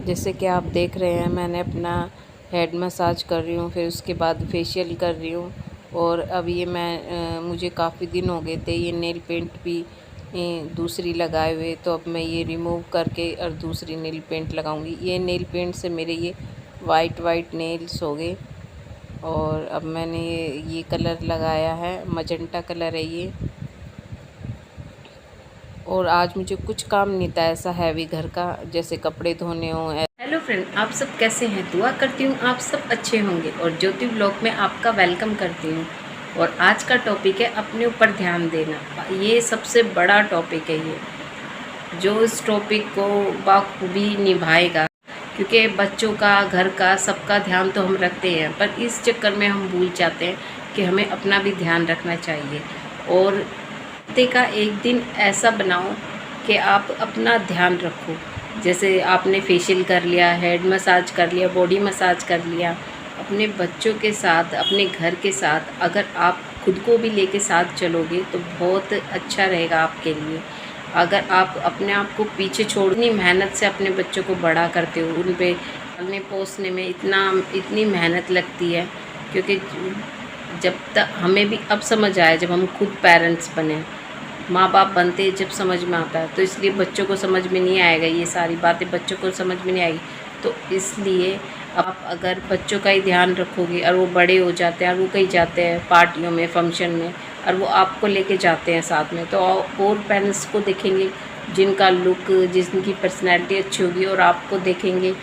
जैसे कि आप देख रहे हैं, मैंने अपना हेड मसाज कर रही हूँ, फिर उसके बाद फेशियल कर रही हूँ। और अब ये मुझे काफ़ी दिन हो गए थे ये नेल पेंट भी दूसरी लगाए हुए, तो अब मैं ये रिमूव करके और दूसरी नेल पेंट लगाऊंगी। ये नेल पेंट से मेरे ये वाइट नेल्स हो गए। और अब मैंने ये कलर लगाया है, मजेंटा कलर है ये। और आज मुझे कुछ काम नहीं था ऐसा हैवी घर का, जैसे कपड़े धोने हों। हेलो फ्रेंड, आप सब कैसे हैं? दुआ करती हूँ आप सब अच्छे होंगे और ज्योति ब्लॉग में आपका वेलकम करती हूँ। और आज का टॉपिक है अपने ऊपर ध्यान देना। ये सबसे बड़ा टॉपिक है ये, जो इस टॉपिक को बाखूबी निभाएगा, क्योंकि बच्चों का, घर का, सबका ध्यान तो हम रखते हैं, पर इस चक्कर में हम भूल जाते हैं कि हमें अपना भी ध्यान रखना चाहिए। और हफ्ते का एक दिन ऐसा बनाओ कि आप अपना ध्यान रखो। जैसे आपने फेशियल कर लिया, हेड मसाज कर लिया, बॉडी मसाज कर लिया, अपने बच्चों के साथ, अपने घर के साथ अगर आप खुद को भी लेके साथ चलोगे तो बहुत अच्छा रहेगा आपके लिए। अगर आप अपने आप को पीछे छोड़नी, मेहनत से अपने बच्चों को बड़ा करते हो, उन पे पालने पोसने में इतनी मेहनत लगती है, क्योंकि जब तक हमें भी अब समझ आया, जब हम खुद पेरेंट्स बने, माँ बाप बनते जब समझ में आता है, तो इसलिए बच्चों को समझ में नहीं आएगा, ये सारी बातें बच्चों को समझ में नहीं आएगी। तो इसलिए आप अगर बच्चों का ही ध्यान रखोगे और वो बड़े हो जाते हैं और वो कहीं जाते हैं पार्टियों में, फंक्शन में, और वो आपको लेके जाते हैं साथ में, तो और पेरेंट्स को देखेंगे जिनका लुक, जिनकी पर्सनैलिटी अच्छी होगी, और आपको देखेंगे,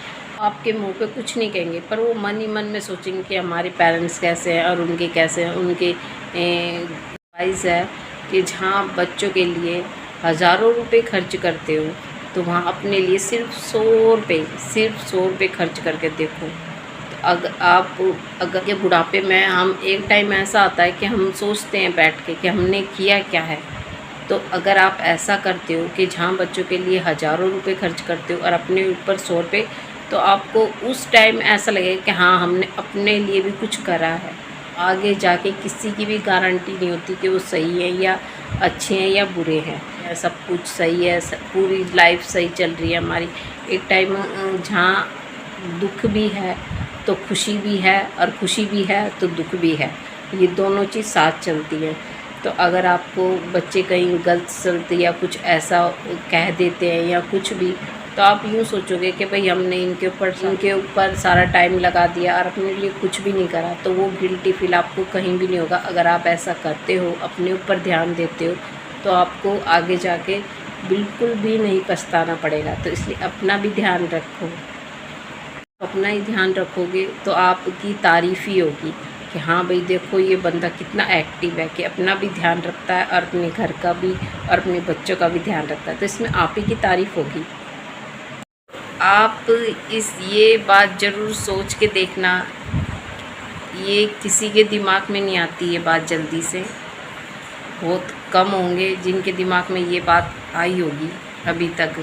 आपके मुंह पे कुछ नहीं कहेंगे, पर वो मन ही मन में सोचेंगे कि हमारे पेरेंट्स कैसे हैं और उनके कैसे हैं। उनके वाइज है कि जहाँ बच्चों के लिए हज़ारों रुपए खर्च करते हो, तो वहाँ अपने लिए सिर्फ 100 रुपये खर्च करके देखो। तो अगर ये बुढ़ापे में हम, एक टाइम ऐसा आता है कि हम सोचते हैं बैठ के कि हमने किया क्या है। तो अगर आप ऐसा करते हो कि जहाँ बच्चों के लिए हज़ारों रुपए खर्च करते हो और अपने ऊपर 100 रुपये, तो आपको उस टाइम ऐसा लगेगा कि हाँ, हमने अपने लिए भी कुछ करा है। आगे जाके किसी की भी गारंटी नहीं होती कि वो सही है या अच्छे हैं या बुरे हैं। सब कुछ सही है, पूरी लाइफ सही चल रही है हमारी। एक टाइम जहाँ दुख भी है तो खुशी भी है, और खुशी भी है तो दुख भी है, ये दोनों चीज़ साथ चलती है। तो अगर आपको बच्चे कहीं गलत सलत या कुछ ऐसा कह देते हैं या कुछ भी, तो आप यूँ सोचोगे कि भाई हमने इनके ऊपर सारा टाइम लगा दिया और अपने लिए कुछ भी नहीं करा, तो वो गिल्टी फील आपको कहीं भी नहीं होगा। अगर आप ऐसा करते हो, अपने ऊपर ध्यान देते हो, तो आपको आगे जाके बिल्कुल भी नहीं पछताना पड़ेगा। तो इसलिए अपना भी ध्यान रखो। अपना ही ध्यान रखोगे तो आपकी तारीफ़ ही होगी कि हाँ भाई देखो, ये बंदा कितना एक्टिव है, कि अपना भी ध्यान रखता है और अपने घर का भी और अपने बच्चों का भी ध्यान रखता है। तो इसमें आप ही की तारीफ़ होगी। आप ये बात ज़रूर सोच के देखना, ये किसी के दिमाग में नहीं आती ये बात जल्दी से। बहुत कम होंगे जिनके दिमाग में ये बात आई होगी अभी तक,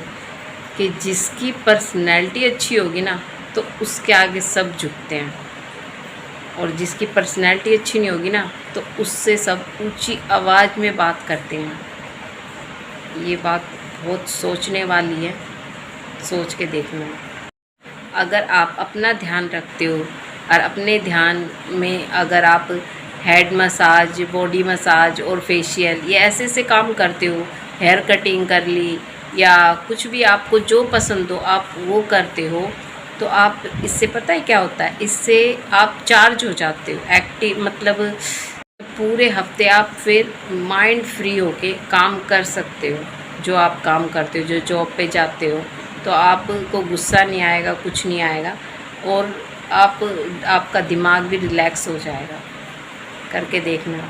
कि जिसकी पर्सनैलिटी अच्छी होगी ना, तो उसके आगे सब झुकते हैं, और जिसकी पर्सनैलिटी अच्छी नहीं होगी ना, तो उससे सब ऊंची आवाज़ में बात करते हैं। ये बात बहुत सोचने वाली है, सोच के देखना। अगर आप अपना ध्यान रखते हो और अपने ध्यान में अगर आप हेड मसाज, बॉडी मसाज और फेशियल, ये ऐसे ऐसे काम करते हो, हेयर कटिंग कर ली या कुछ भी आपको जो पसंद हो आप वो करते हो, तो आप, इससे पता है क्या होता है, इससे आप चार्ज हो जाते हो, एक्टिव, मतलब पूरे हफ्ते आप फिर माइंड फ्री होके काम कर सकते हो। जो आप काम करते हो, जो जॉब पे जाते हो, तो आपको गुस्सा नहीं आएगा, कुछ नहीं आएगा, और आपका दिमाग भी रिलैक्स हो जाएगा। करके देखना।